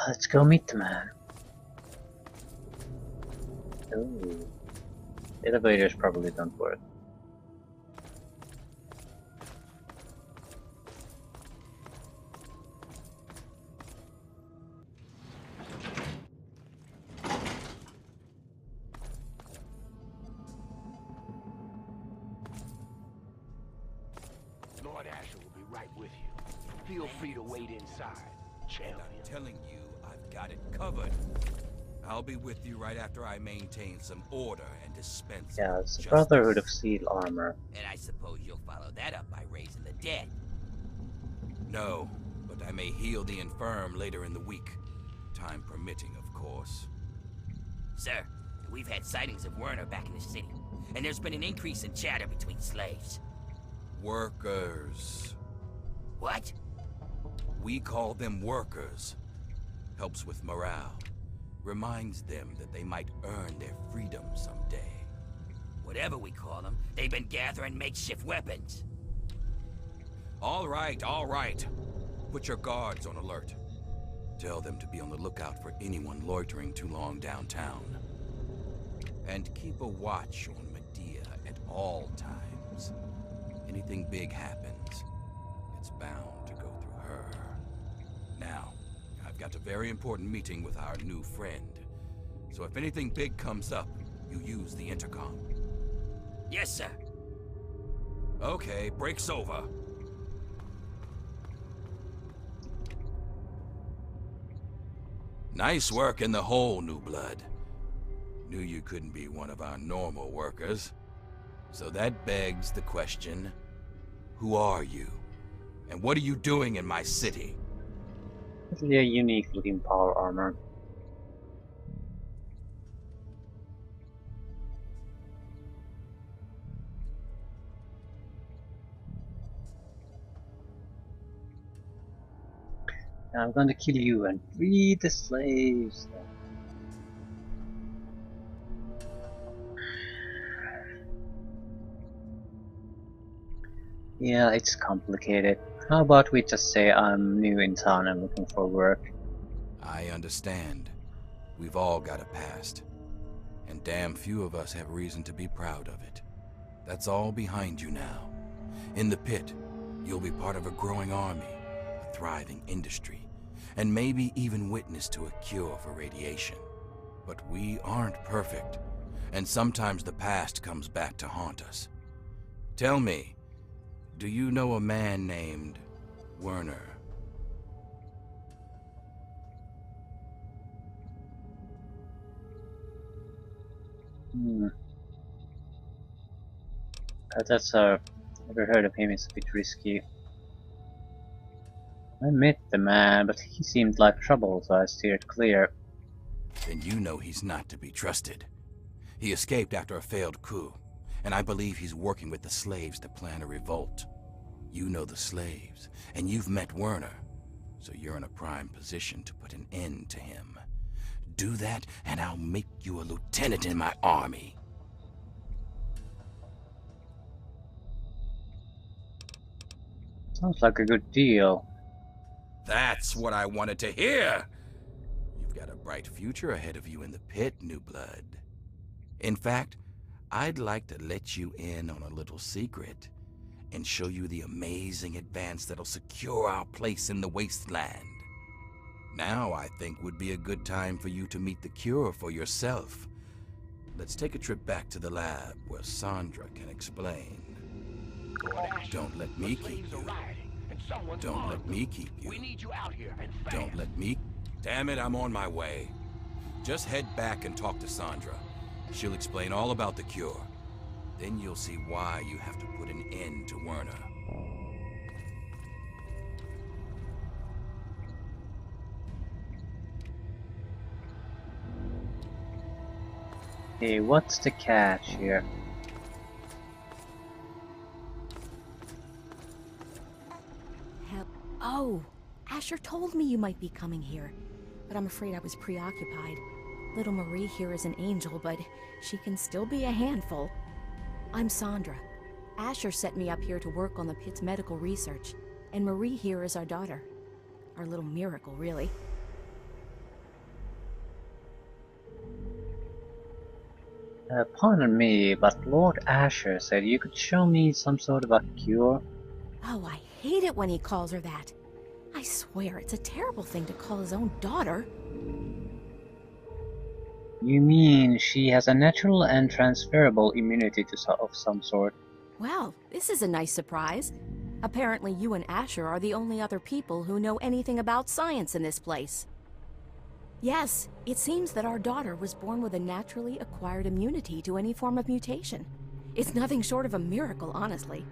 Let's go meet the man. Ooh. Elevators probably don't work. Lord Asher will be right with you. Feel free to wait inside, champion. I'm telling you, I've got it covered. I'll be with you right after I maintain some order and dispense Yeah, it's the justice. Brotherhood of Steel Armor. And I suppose you'll follow that up by raising the dead. No, but I may heal the infirm later in the week. Time permitting, of course. Sir, we've had sightings of Werner back in the city, and there's been an increase in chatter between slaves. Workers. What? We call them workers. Helps with morale. Reminds them that they might earn their freedom someday. Whatever we call them, they've been gathering makeshift weapons. All right, all right. Put your guards on alert. Tell them to be on the lookout for anyone loitering too long downtown. And keep a watch on Medea at all times. Anything big happens, it's bound to go through her. Now, I've got a very important meeting with our new friend. So if anything big comes up, you use the intercom. Yes, sir. Okay, break's over. Nice work in the hole, New Blood. Knew you couldn't be one of our normal workers. So that begs the question, who are you? And what are you doing in my city? It's a unique looking power armor. I'm going to kill you and free the slaves. Yeah, it's complicated. How about we just say I'm new in town and looking for work? I understand. We've all got a past. And damn few of us have reason to be proud of it. That's all behind you now. In the pit, you'll be part of a growing army, a thriving industry, and maybe even witness to a cure for radiation. But we aren't perfect, and sometimes the past comes back to haunt us. Tell me, do you know a man named Werner? That's never heard of him, it's a bit risky. I met the man, but he seemed like trouble, so I steered clear. Then you know he's not to be trusted. He escaped after a failed coup, and I believe he's working with the slaves to plan a revolt. You know the slaves, and you've met Werner, so you're in a prime position to put an end to him. Do that, and I'll make you a lieutenant in my army. Sounds like a good deal. That's what I wanted to hear! You've got a bright future ahead of you in the pit, New Blood. In fact, I'd like to let you in on a little secret and show you the amazing advance that'll secure our place in the wasteland. Now I think would be a good time for you to meet the cure for yourself. Let's take a trip back to the lab where Sandra can explain. Don't let me keep you. Don't let me keep you. We need you out here and fast. Don't let me... Damn it, I'm on my way. Just head back and talk to Sandra. She'll explain all about the cure. Then you'll see why you have to put an end to Werner. Hey, what's the catch here? Oh, Asher told me you might be coming here, but I'm afraid I was preoccupied. Little Marie here is an angel, but she can still be a handful. I'm Sandra. Asher set me up here to work on the pit's medical research, and Marie here is our daughter. Our little miracle, really. Pardon me, but Lord Asher said you could show me some sort of a cure. Oh, I hate it when he calls her that. I swear, it's a terrible thing to call his own daughter. You mean she has a natural and transferable immunity of some sort? Well, this is a nice surprise. Apparently you and Asher are the only other people who know anything about science in this place. Yes, it seems that our daughter was born with a naturally acquired immunity to any form of mutation. It's nothing short of a miracle, honestly.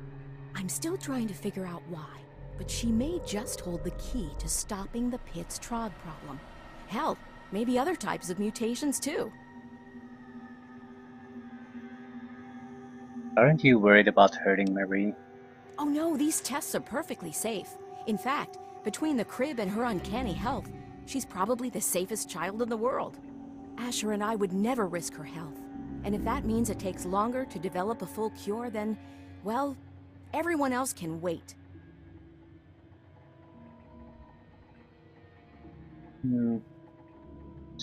I'm still trying to figure out why, but she may just hold the key to stopping the pit's Trog problem. Hell, maybe other types of mutations too. Aren't you worried about hurting Marie? Oh no, these tests are perfectly safe. In fact, between the crib and her uncanny health, she's probably the safest child in the world. Asher and I would never risk her health. And if that means it takes longer to develop a full cure, then, well, everyone else can wait. Is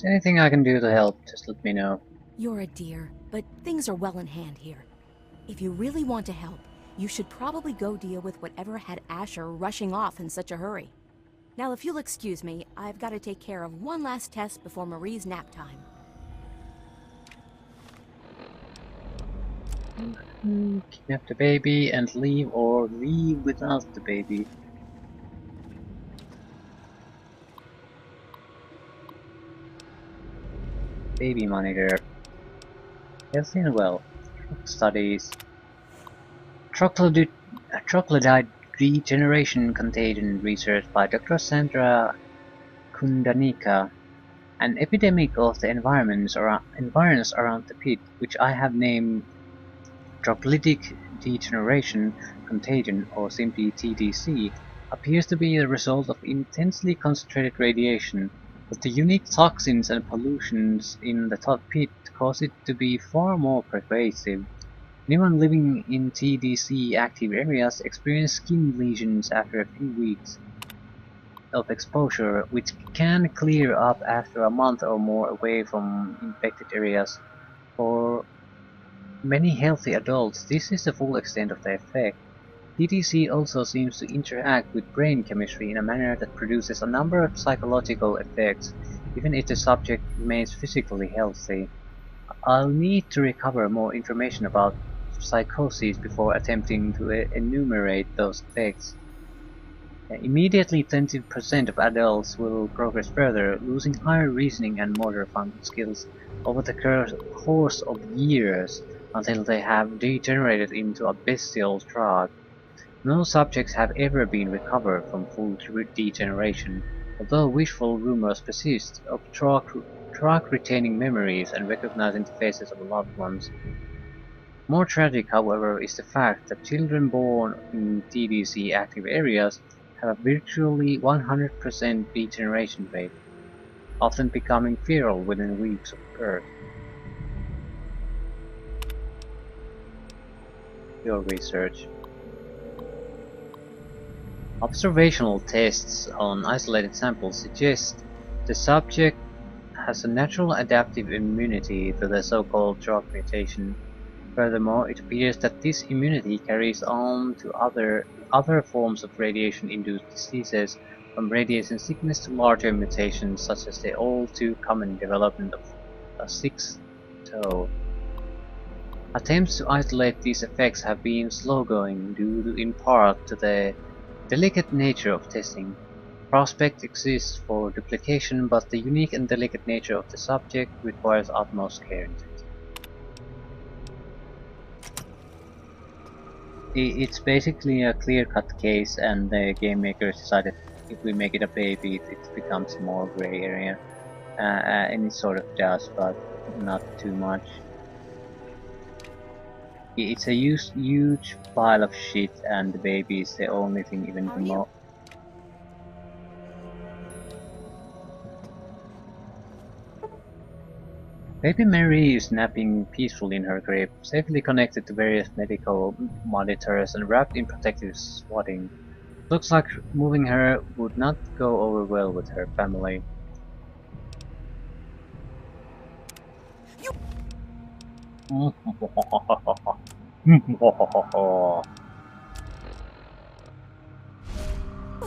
there anything I can do to help? Just let me know. You're a dear, but things are well in hand here. If you really want to help, you should probably go deal with whatever had Asher rushing off in such a hurry. Now, if you'll excuse me, I've got to take care of one last test before Marie's nap time. Kidnap the baby and leave, or leave without the baby. Baby monitor. Healthy and well. Studies. Troglodyte regeneration contagion research by Dr. Sandra Kundanika. An epidemic of the environs around the pit, which I have named troglodytic degeneration contagion, or simply TDC, appears to be the result of intensely concentrated radiation, but the unique toxins and pollutions in the top pit cause it to be far more pervasive. Anyone living in TDC active areas experience skin lesions after a few weeks of exposure, which can clear up after a month or more away from infected areas. For many healthy adults, this is the full extent of the effect. TDC also seems to interact with brain chemistry in a manner that produces a number of psychological effects, even if the subject remains physically healthy. I'll need to recover more information about psychosis before attempting to enumerate those effects. Immediately 20% of adults will progress further, losing higher reasoning and motor function skills over the course of years until they have degenerated into a bestial drug. No subjects have ever been recovered from full degeneration, although wishful rumors persist of drug retaining memories and recognizing the faces of loved ones. More tragic, however, is the fact that children born in TDC active areas have a virtually 100% degeneration rate, often becoming feral within weeks of birth. Your research. Observational tests on isolated samples suggest the subject has a natural adaptive immunity to the so-called drug mutation. Furthermore, it appears that this immunity carries on to other forms of radiation-induced diseases, from radiation sickness to larger mutations such as the all too common development of a sixth toe. Attempts to isolate these effects have been slow-going due in part to the delicate nature of testing. Prospect exists for duplication, but the unique and delicate nature of the subject requires utmost care. It's basically a clear-cut case, and the game makers decided if we make it a baby, it becomes a more gray area. And it sort of does, but not too much. It's a huge pile of shit, and the baby is the only thing even more. Baby Mary is napping peacefully in her crib, safely connected to various medical monitors and wrapped in protective swatting. Looks like moving her would not go over well with her family. You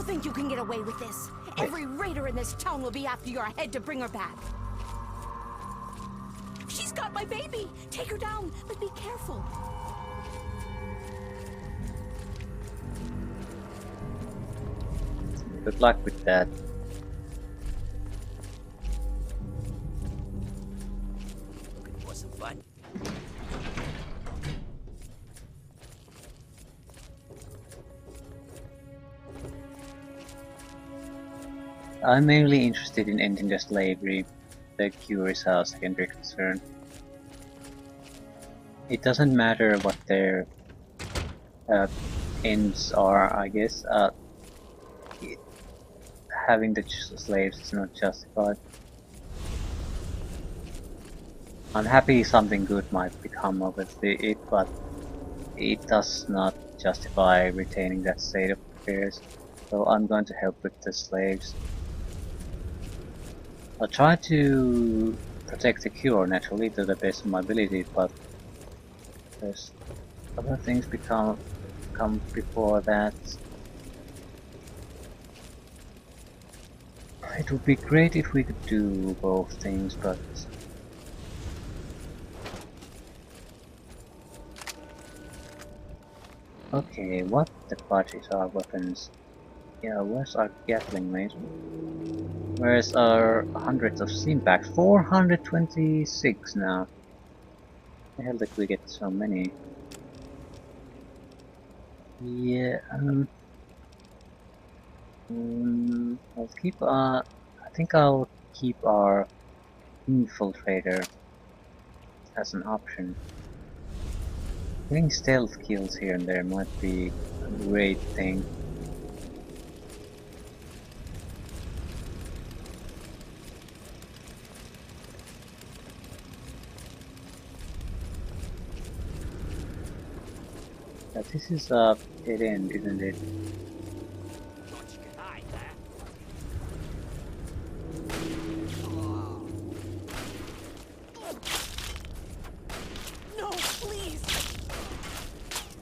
think you can get away with this? Every raider in this town will be after your head to bring her back. She's got my baby! Take her down, but be careful. Good luck with that. Looking for some fun? I'm mainly interested in ending the slavery. The cure is our secondary concern. It doesn't matter what their ends are, I guess. Having the slaves is not justified. I'm happy something good might become of it, but it does not justify retaining that state of affairs. So I'm going to help with the slaves. I'll try to protect the cure naturally to the best of my ability, but there's other things come before that. It would be great if we could do both things, but okay, what the fudge is our weapons? Yeah, where's our Gatling, mate? Where's our hundreds of Simpacts? 426 now. The hell did we get so many? Yeah, I'll keep I think I'll keep our infiltrator as an option. Getting stealth kills here and there might be a great thing. But this is a dead end, isn't it? No, please!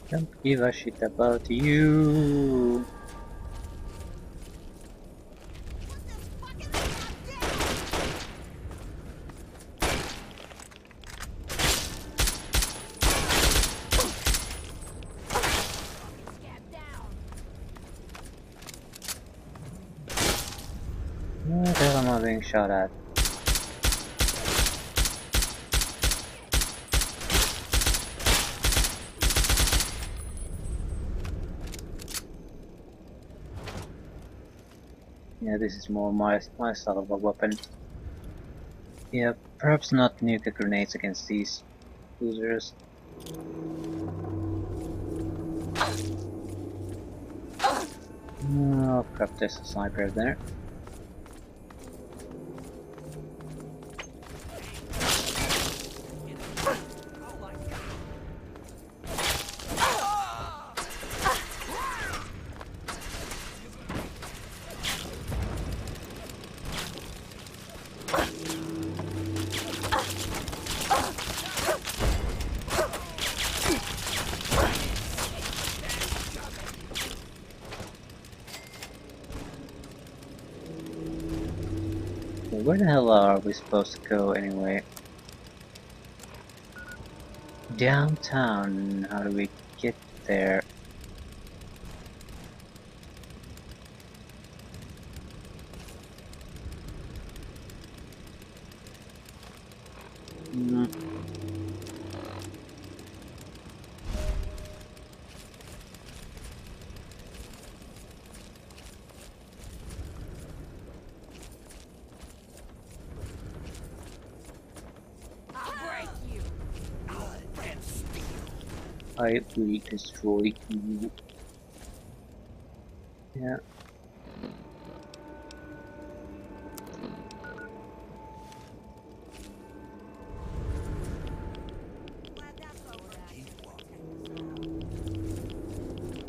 Don't give a shit about you. What the hell am I being shot at? Yeah, this is more my style of a weapon. Yeah, perhaps not nuclear grenades against these losers. Oh crap, there's a sniper there. Where the hell are we supposed to go anyway? Downtown, how do we get there? Hmm. I will destroy you. Yeah.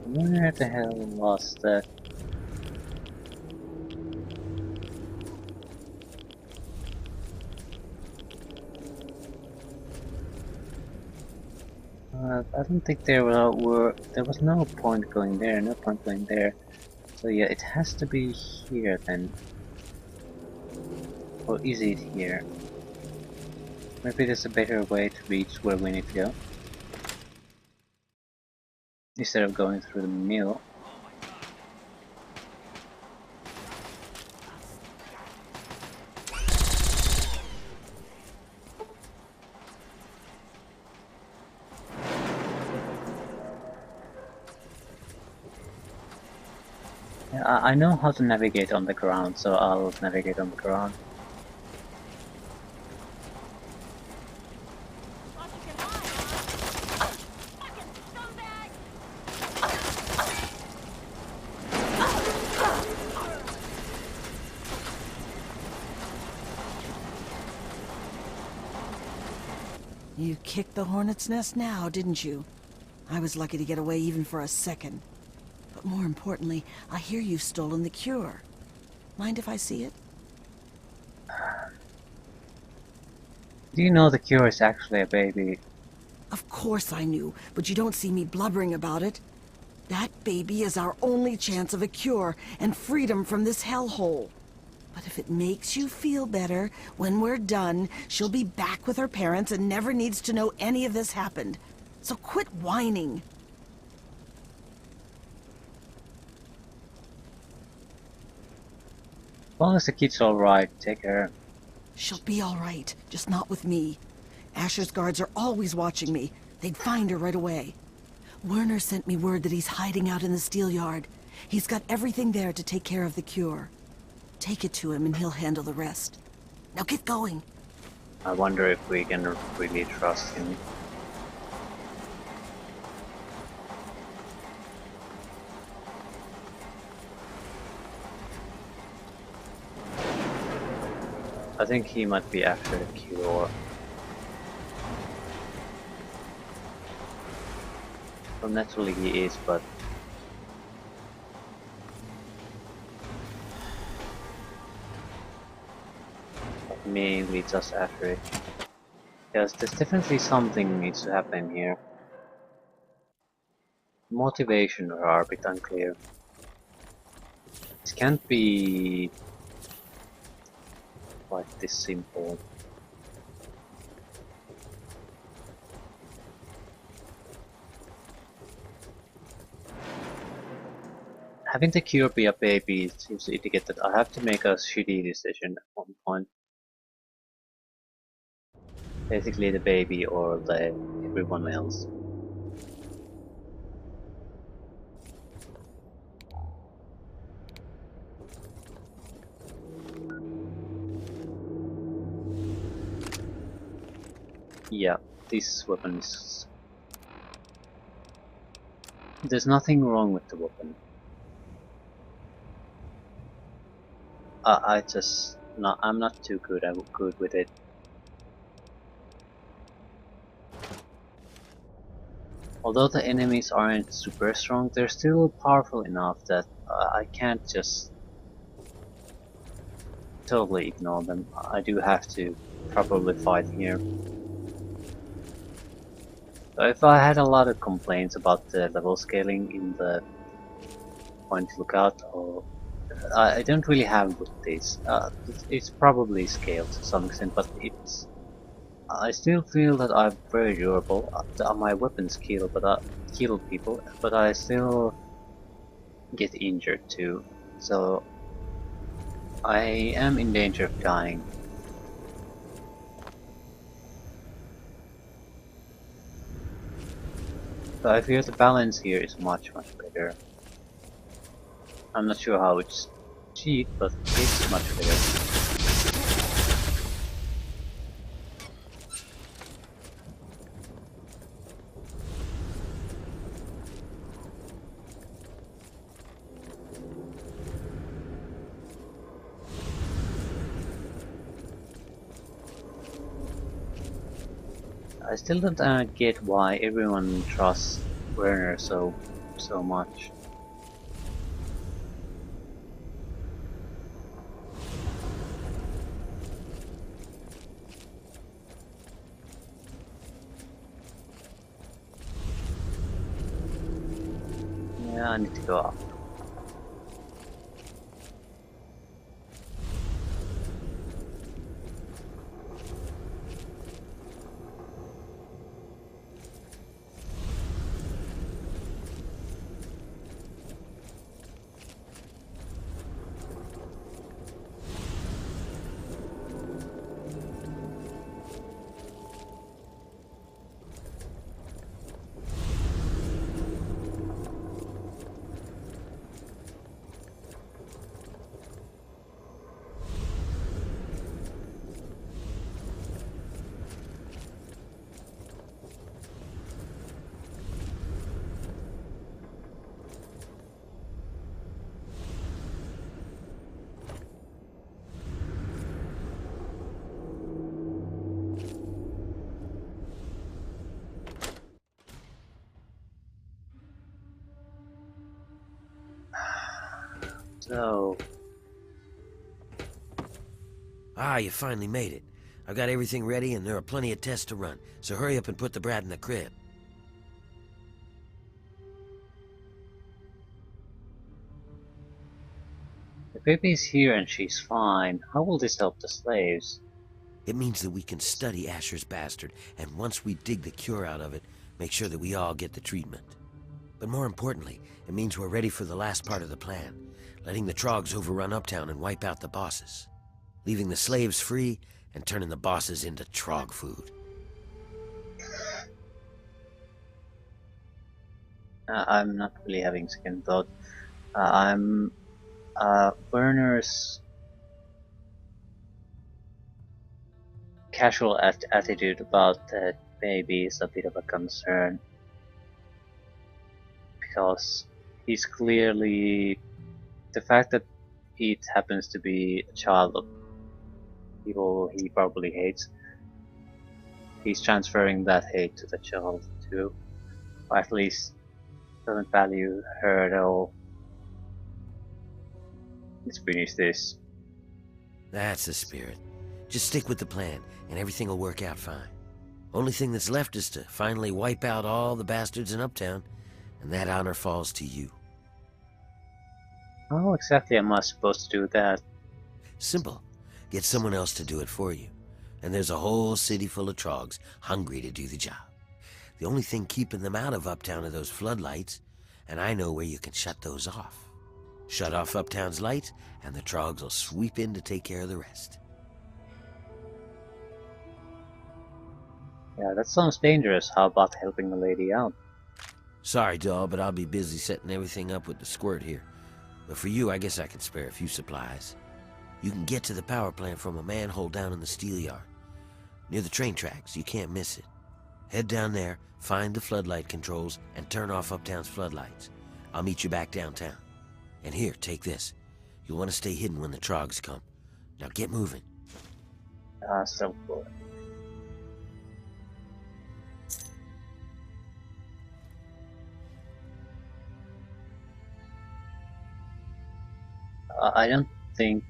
Where the hell was that? I don't think there was no point going there, no point going there. So yeah, it has to be here then. Or is it here? Maybe there's a better way to reach where we need to go. Instead of going through the mill. Yeah, I know how to navigate on the ground, so I'll navigate on the ground. You kicked the hornet's nest now, didn't you? I was lucky to get away even for a second. But more importantly, I hear you've stolen the cure. Mind if I see it? Do you know the cure is actually a baby? Of course I knew, but you don't see me blubbering about it. That baby is our only chance of a cure and freedom from this hellhole. But if it makes you feel better, when we're done, she'll be back with her parents and never needs to know any of this happened. So quit whining. As long as the kid's alright, take her. She'll be all right, just not with me. Asher's guards are always watching me. They'd find her right away. Werner sent me word that he's hiding out in the steel yard. He's got everything there to take care of the cure. Take it to him and he'll handle the rest. Now get going. I wonder if we can really trust him. I think he might be after the cure. Well, naturally he is, but mainly just after it. Yes, there's definitely something needs to happen here. Motivation are a bit unclear. This can't be quite this simple. Having the cure be a baby seems to indicate that I have to make a shitty decision at one point. Basically the baby or everyone else. Yeah, this weapon is... There's nothing wrong with the weapon. I'm not too good with it. Although the enemies aren't super strong, they're still powerful enough that I can't just totally ignore them. I do have to properly fight here. So if I had a lot of complaints about the level scaling in the Point Lookout, or I don't really have with this. It's probably scaled to some extent, but I still feel that I'm very durable. My weapons kill, kill people, but I still get injured too. So I am in danger of dying. So I feel the balance here is much better. I'm not sure how it's cheap, but it's much better. I still don't get why everyone trusts Werner so much. Yeah, I need to go up. So, Ah, you finally made it. I've got everything ready and there are plenty of tests to run, so hurry up and put the brat in the crib. the baby's here and she's fine. How will this help the slaves? It means that we can study Asher's bastard, and once we dig the cure out of it, make sure that we all get the treatment. But more importantly, it means we're ready for the last part of the plan, letting the Trogs overrun Uptown and wipe out the bosses. Leaving the slaves free and turning the bosses into Trog food. I'm not really having second thought. I'm Werner's casual attitude about that baby is a bit of a concern, because he's clearly, the fact that it happens to be a child of people he probably hates, he's transferring that hate to the child too, or at least doesn't value her at all. Let's finish this. That's the spirit. Just stick with the plan, and everything will work out fine. Only thing that's left is to finally wipe out all the bastards in Uptown, and that honor falls to you. How exactly am I supposed to do that? Simple. Get someone else to do it for you. And there's a whole city full of Trogs hungry to do the job. The only thing keeping them out of Uptown are those floodlights, and I know where you can shut those off. Shut off Uptown's lights, and the Trogs will sweep in to take care of the rest. Yeah, that sounds dangerous. How about helping the lady out? Sorry, doll, but I'll be busy setting everything up with the squirt here. But for you, I guess I can spare a few supplies. You can get to the power plant from a manhole down in the steel yard. Near the train tracks, you can't miss it. Head down there, find the floodlight controls, and turn off Uptown's floodlights. I'll meet you back downtown. And here, take this. You'll want to stay hidden when the Trogs come. Now get moving. So cool. I don't think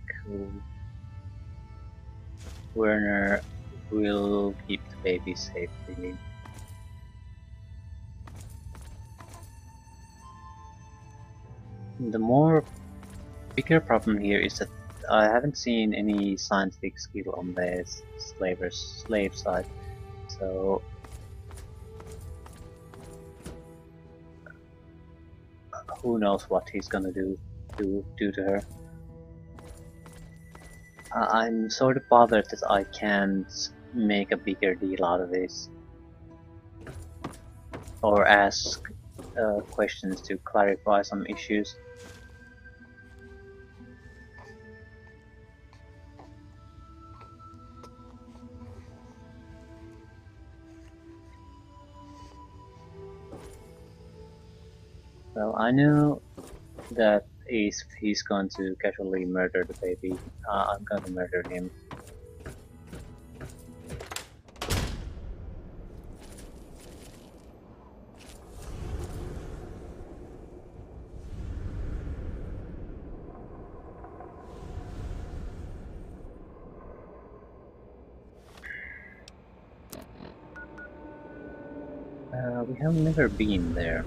Werner will keep the baby safe, really. The bigger problem here is that I haven't seen any scientific skill on the slave side, so who knows what he's gonna do to her. I'm sort of bothered that I can't make a bigger deal out of this, or ask questions to clarify some issues. Well, I know that if he's going to casually murder the baby, I'm going to murder him. We have never been there.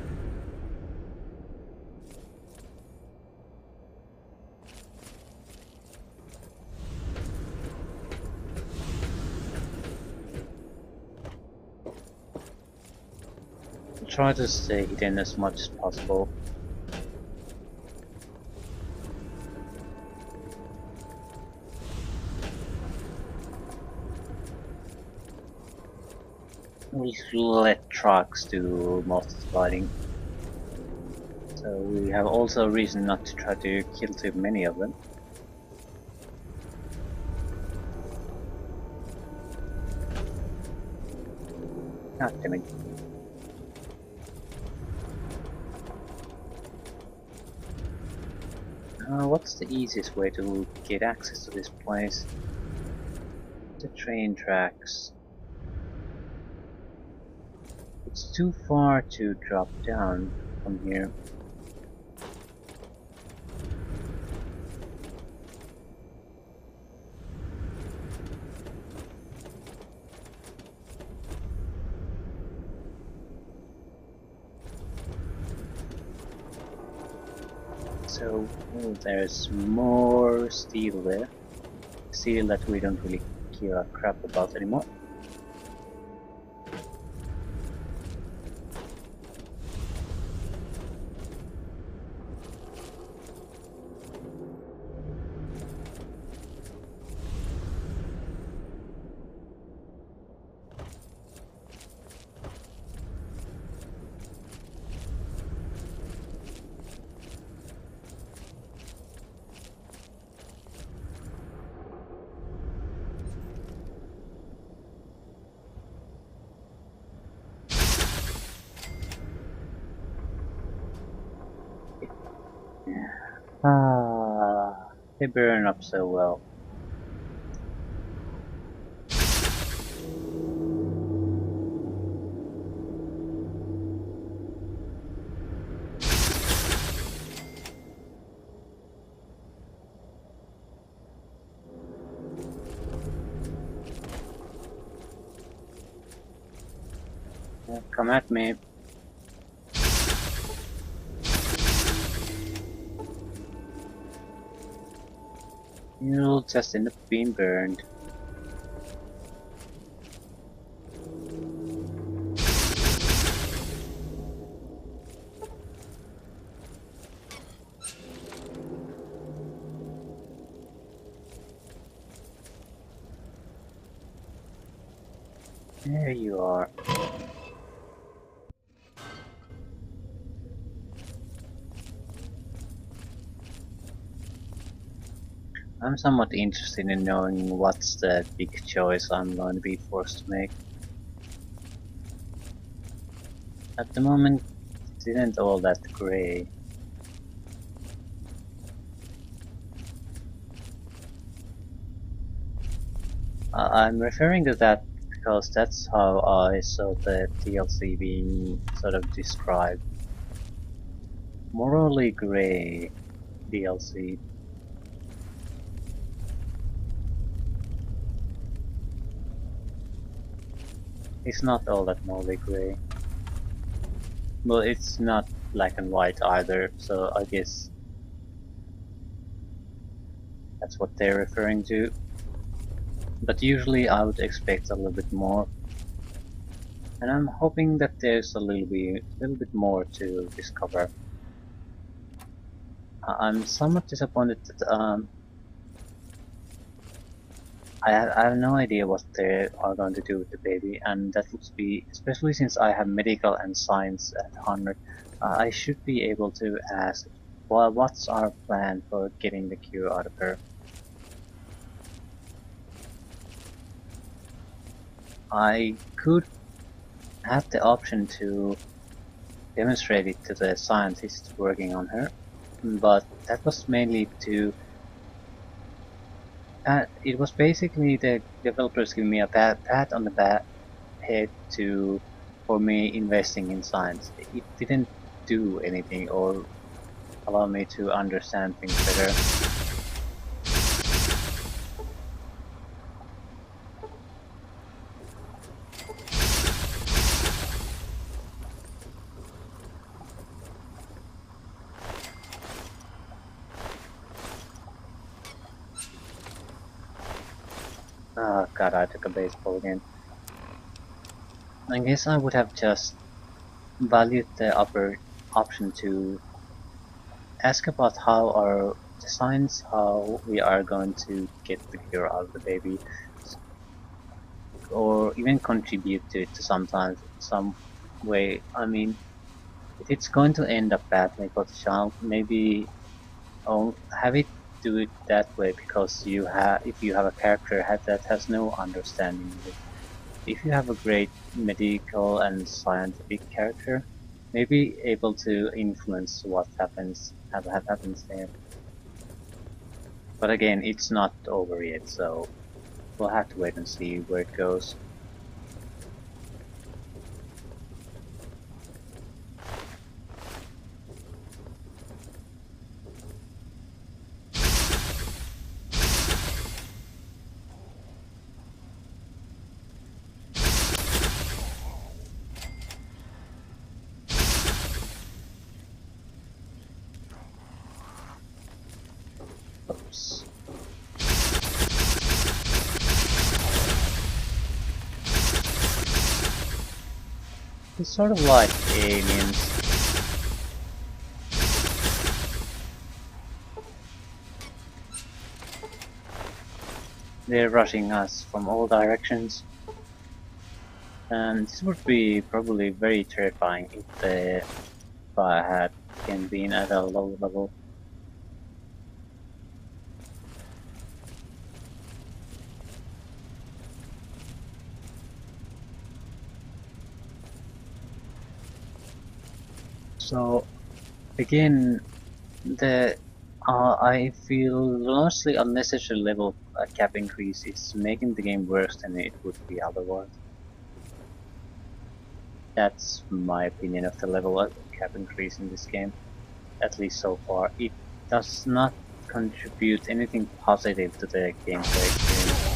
try to stay hidden as much as possible. We let trucks do most of the fighting. So we have also a reason not to try to kill too many of them. God damn it. What's the easiest way to get access to this place? The train tracks. It's too far to drop down from here. So, there's more steel there. Steel that we don't really care a crap about anymore. They burn up so well. Yeah, come at me. You'll just end up being burned. There you are. I'm somewhat interested in knowing what's the big choice I'm going to be forced to make. At the moment, it isn't all that grey. I'm referring to that because that's how I saw the DLC being sort of described. Morally grey DLC. It's not all that morally grey. Well, it's not black and white either, so I guess that's what they're referring to. But usually I would expect a little bit more. And I'm hoping that there's a little bit more to discover. I'm somewhat disappointed that I have no idea what they are going to do with the baby, and that would be, especially since I have medical and science at 100, I should be able to ask, well, what's our plan for getting the cure out of her? I could have the option to demonstrate it to the scientists working on her, but that was mainly to it was basically the developers giving me a pat on the head for me investing in science. It didn't do anything or allow me to understand things better. Oh god, I took a baseball again. I guess I would have just valued the upper option to ask about how our designs, how we are going to get the cure out of the baby, or even contribute to it to sometimes some way. I mean, if it's going to end up badly for the child, maybe have it do it that way because if you have a character that has no understanding of it. If you have a great medical and scientific character, maybe able to influence what happens there. But again, it's not over yet, so we'll have to wait and see where it goes. Oops. It's sort of like aliens. They're rushing us from all directions. And this would be probably very terrifying if I had again been at a low level. So again, the I feel honestly unnecessary level cap increase is making the game worse than it would be otherwise. That's my opinion of the level cap increase in this game, at least so far. It does not contribute anything positive to the gameplay experience.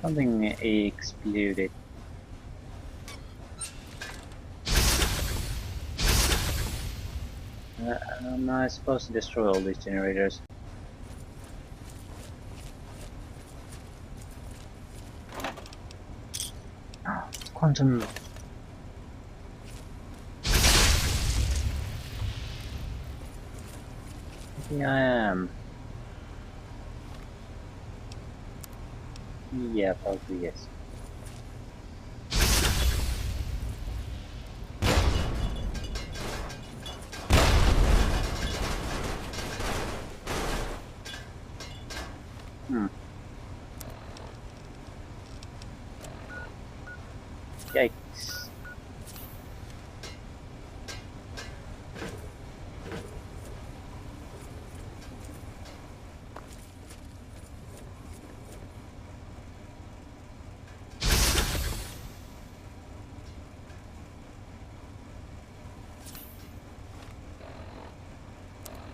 Something exploded. Am I supposed to destroy all these generators? Quantum. Maybe I am. Yeah, probably yes. Hmm. Yikes.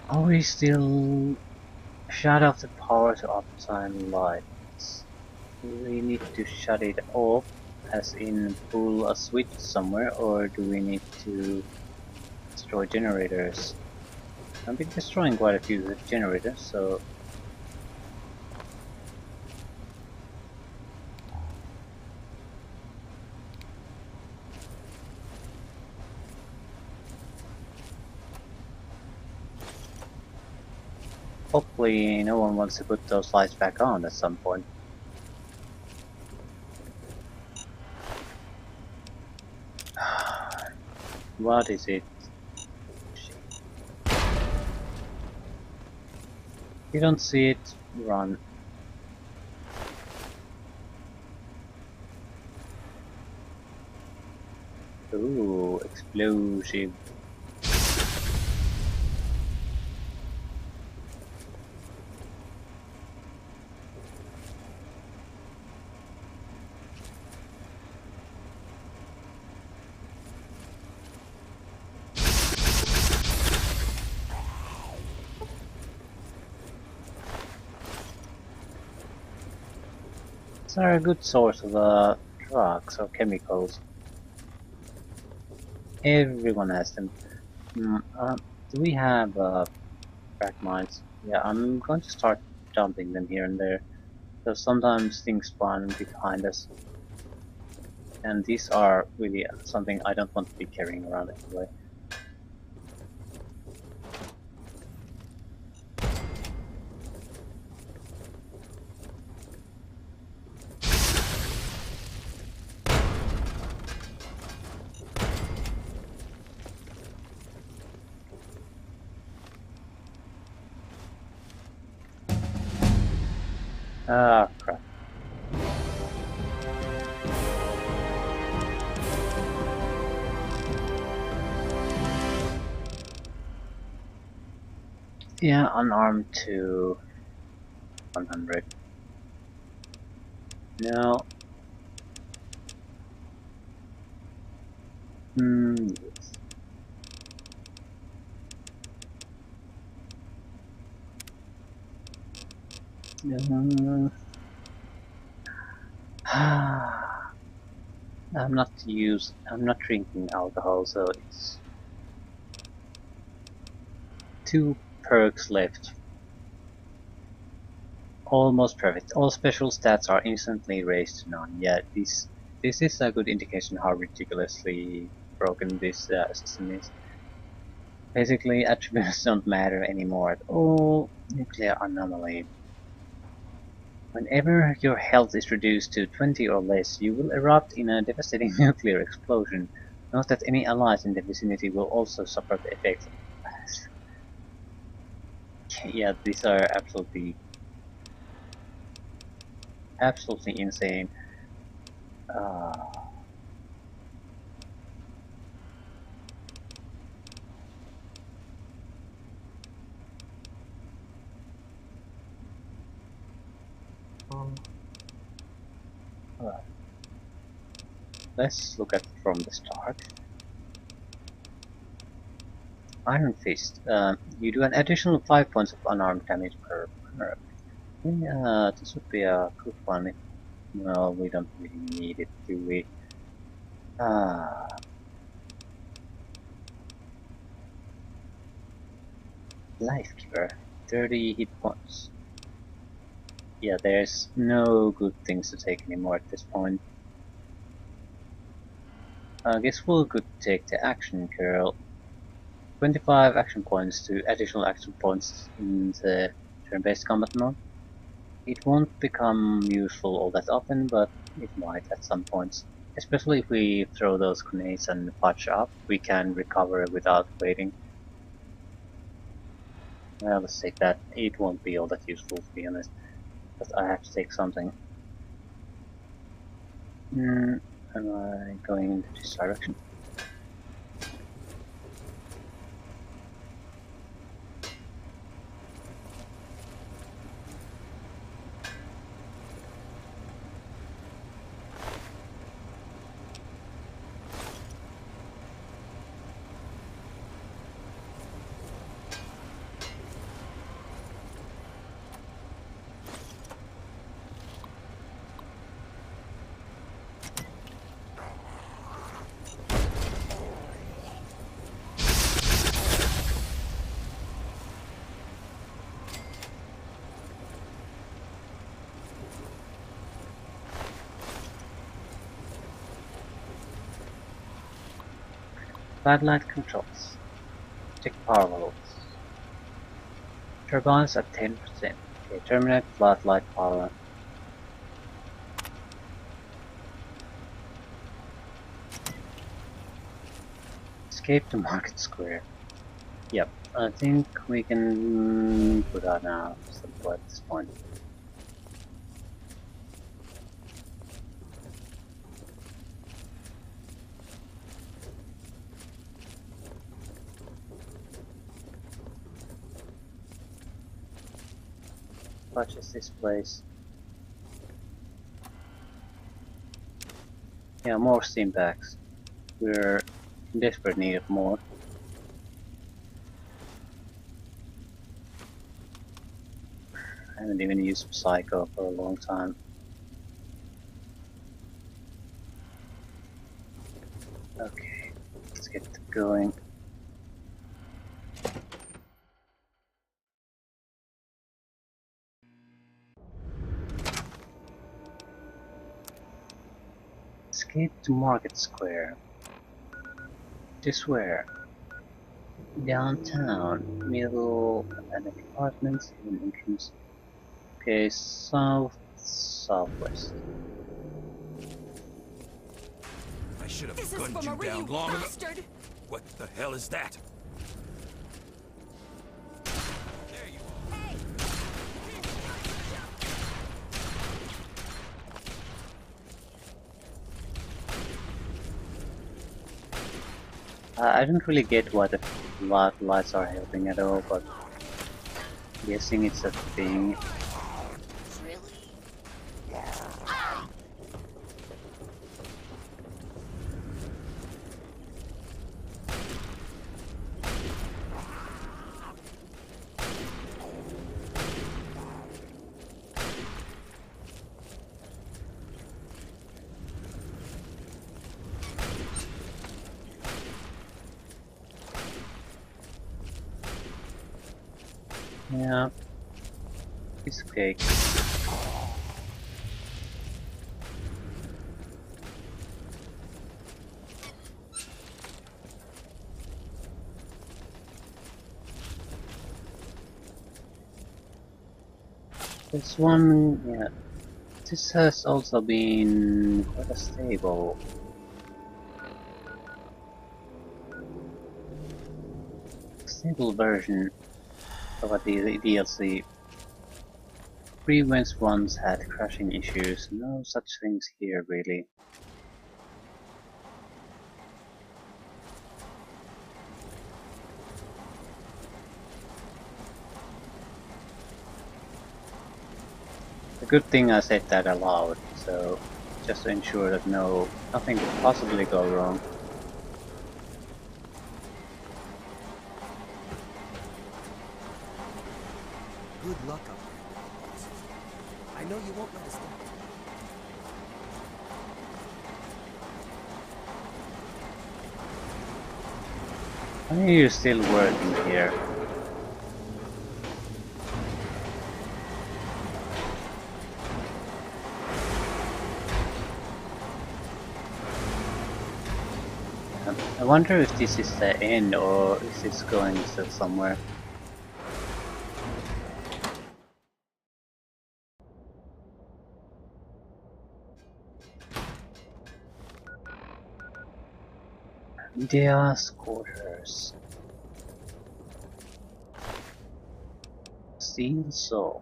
Are we still shut off the power to uptime lights? Do we need to shut it off, as in pull a switch somewhere, or do we need to destroy generators? I've been destroying quite a few generators, so hopefully no one wants to put those lights back on at some point. What is it? You don't see it, run. Ooh, explosive. These are a good source of drugs or chemicals. Everyone has them. Do we have frag mines? Yeah, I'm going to start dumping them here and there. So sometimes things spawn behind us. And these are really something I don't want to be carrying around anyway. Ah, crap. Yeah, unarmed to 100. No. Yes. I'm not drinking alcohol, so it's 2 perks left. Almost perfect. All special stats are instantly raised to none. Yeah, this is a good indication how ridiculously broken this system is. Basically, attributes don't matter anymore at all. Nuclear anomaly. Whenever your health is reduced to 20 or less, you will erupt in a devastating nuclear explosion. Note that any allies in the vicinity will also suffer the effects of the blast. Yeah, these are absolutely insane. Uh, Alright, let's look at from the start. Iron Fist. You do an additional 5 points of unarmed damage per perk. Yeah, this would be a good one. Well, we don't really need it, do we? Ah, Life Giver. 30 hit points. Yeah, there's no good things to take anymore at this point. I guess we'll could take the Action Girl. 25 action points to additional action points in the turn-based combat mode. It won't become useful all that often, but it might at some points. Especially if we throw those grenades and patch up, we can recover without waiting. Well, let's take that. It won't be all that useful, to be honest. But I have to take something. Am I going into this direction? Floodlight controls. Check power levels. Turbines at 10%. Okay, terminate floodlight power. Escape to Market Square. Yep, I think we can put out now simple at this point. Purchase this place. Yeah, more steam packs. We're in desperate need of more. I haven't even used Psycho for a long time. Okay, let's get going. Escape to Market Square. This where? Downtown. Middle and apartments and entrance. Okay, southwest. I should have This is gunned for you Marie, down you long ago. bastard! What the hell is that? There you are. Hey! I don't really get why the lights are helping at all, but guessing it's a thing. Yeah, piece of cake. This one, yeah, this has also been quite a stable version of a DLC. Previous ones had crashing issues, no such things here really. A good thing I said that aloud, so just to ensure that nothing could possibly go wrong. Good luck up there. I know you won't let us down. Why are you still working here? I wonder if this is the end or is this going still somewhere. Media's quarters. Steel saw.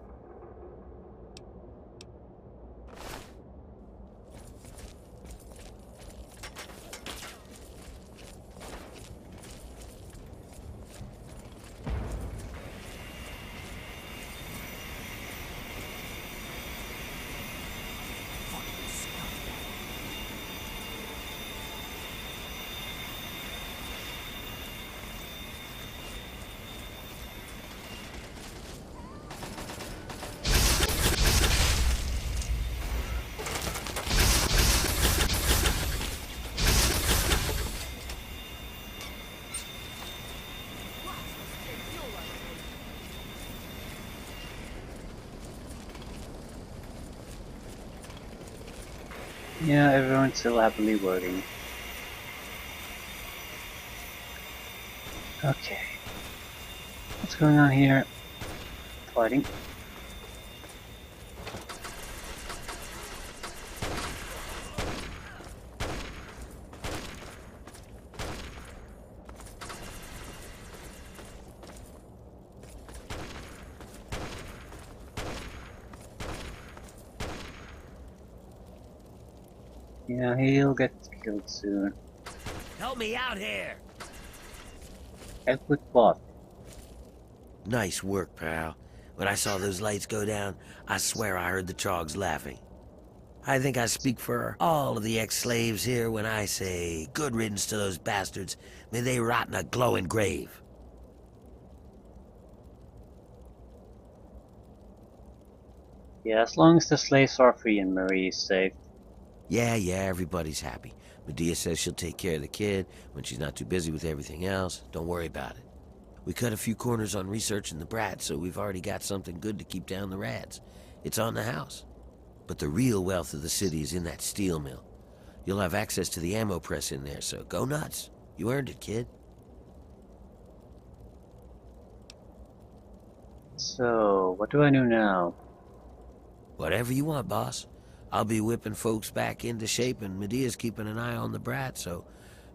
Yeah, everyone's still happily working. Okay. What's going on here? Fighting. Yeah, he'll get killed soon. Help me out here! Help with what? Nice work, pal. When I saw those lights go down, I swear I heard the Trogs laughing. I think I speak for all of the ex-slaves here when I say, good riddance to those bastards. May they rot in a glowing grave. Yeah, as long as the slaves are free and Marie is safe. Yeah, everybody's happy. Medea says she'll take care of the kid when she's not too busy with everything else. Don't worry about it. We cut a few corners on researching the brat, so we've already got something good to keep down the rads. It's on the house. But the real wealth of the city is in that steel mill. You'll have access to the ammo press in there, so go nuts. You earned it, kid. So, what do I do now? Whatever you want, boss. I'll be whipping folks back into shape, and Medea's keeping an eye on the brat, so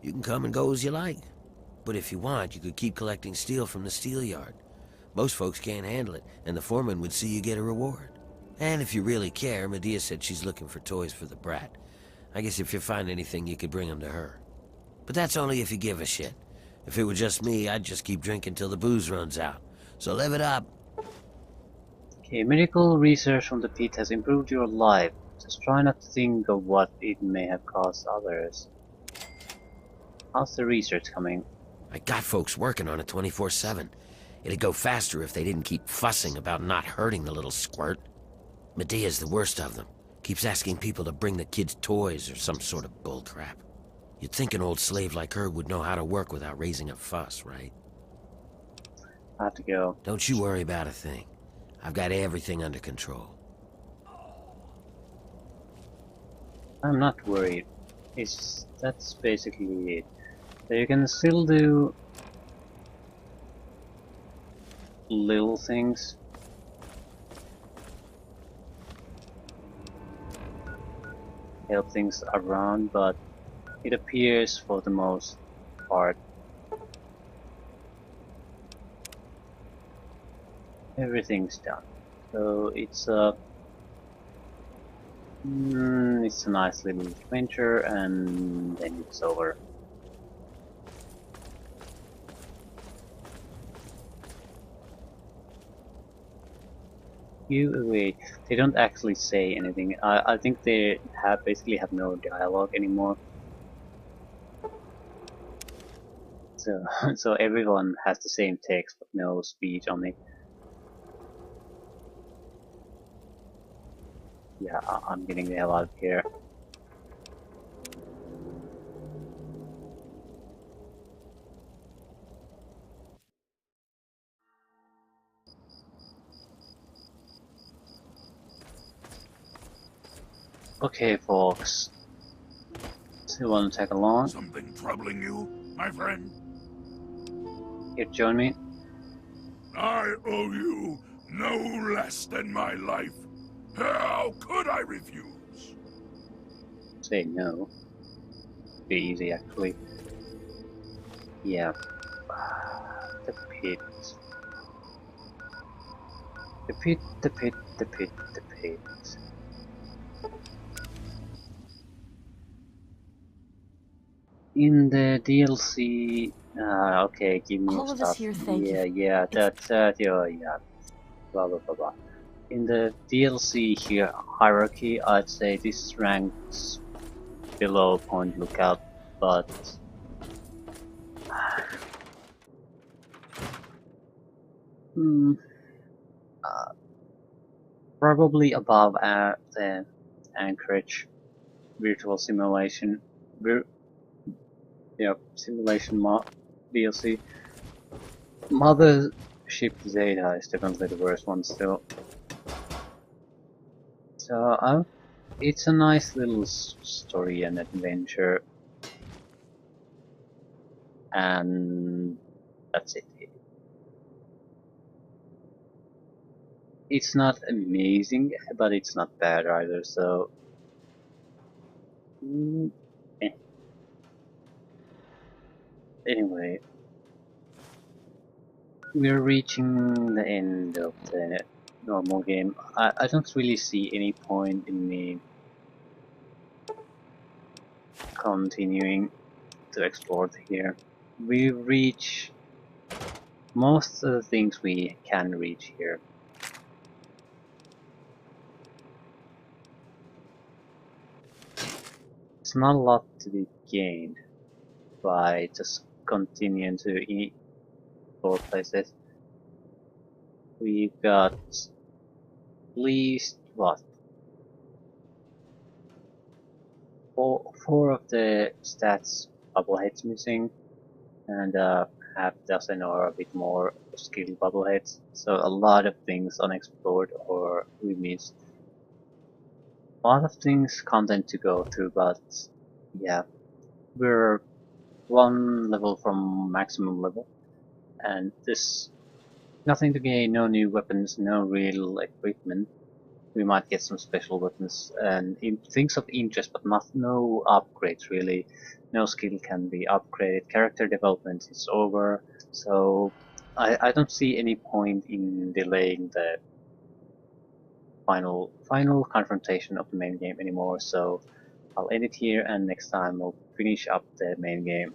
you can come and go as you like. But if you want, you could keep collecting steel from the steel yard. Most folks can't handle it, and the foreman would see you get a reward. And if you really care, Medea said she's looking for toys for the brat. I guess if you find anything, you could bring them to her. But that's only if you give a shit. If it were just me, I'd just keep drinking till the booze runs out. So live it up. Okay, medical research from the pit has improved your life. Just try not to think of what it may have caused others. How's the research coming? I got folks working on it 24/7. It'd go faster if they didn't keep fussing about not hurting the little squirt. Medea's the worst of them. Keeps asking people to bring the kids toys or some sort of bullcrap. You'd think an old slave like her would know how to work without raising a fuss, right? I have to go. Don't you worry about a thing. I've got everything under control. I'm not worried. That's basically it. So you can still do little things. Help things around, but it appears for the most part everything's done. So it's a nice little adventure, and then it's over. Wait, they don't actually say anything. I think they basically have no dialogue anymore. So so everyone has the same text but no speech on it. Yeah, I'm getting the hell out of here. Okay, folks. Still want to tag along? Something troubling you, my friend? Here, join me. I owe you no less than my life. How could I refuse? Say no. Be easy, actually. Yeah. The pit. The pit, the pit, the pit, the pit. In the DLC, okay, give me your All of us stuff. here thank you. Yeah, yeah, blah blah blah blah. In the DLC here hierarchy, I'd say this ranks below Point Lookout, but hmm, probably above the Anchorage virtual simulation, simulation DLC. Mothership Zeta is definitely the worst one still. So it's a nice little story and adventure, and that's it. It's not amazing, but it's not bad either. So eh. Anyway, we're reaching the end of the normal game. I don't really see any point in me continuing to explore here. We reach most of the things we can reach here. It's not a lot to be gained by just continuing to explore places. We've got at least what four of the stats bubbleheads missing, and half dozen or a bit more skill bubbleheads. So a lot of things unexplored or we missed. A lot of things content to go through, but yeah, we're one level from maximum level, and there's nothing to gain, no new weapons, no real equipment. We might get some special weapons and things of interest, but no upgrades really. No skill can be upgraded. Character development is over, so I don't see any point in delaying the final confrontation of the main game anymore. So I'll end it here, and next time we'll finish up the main game.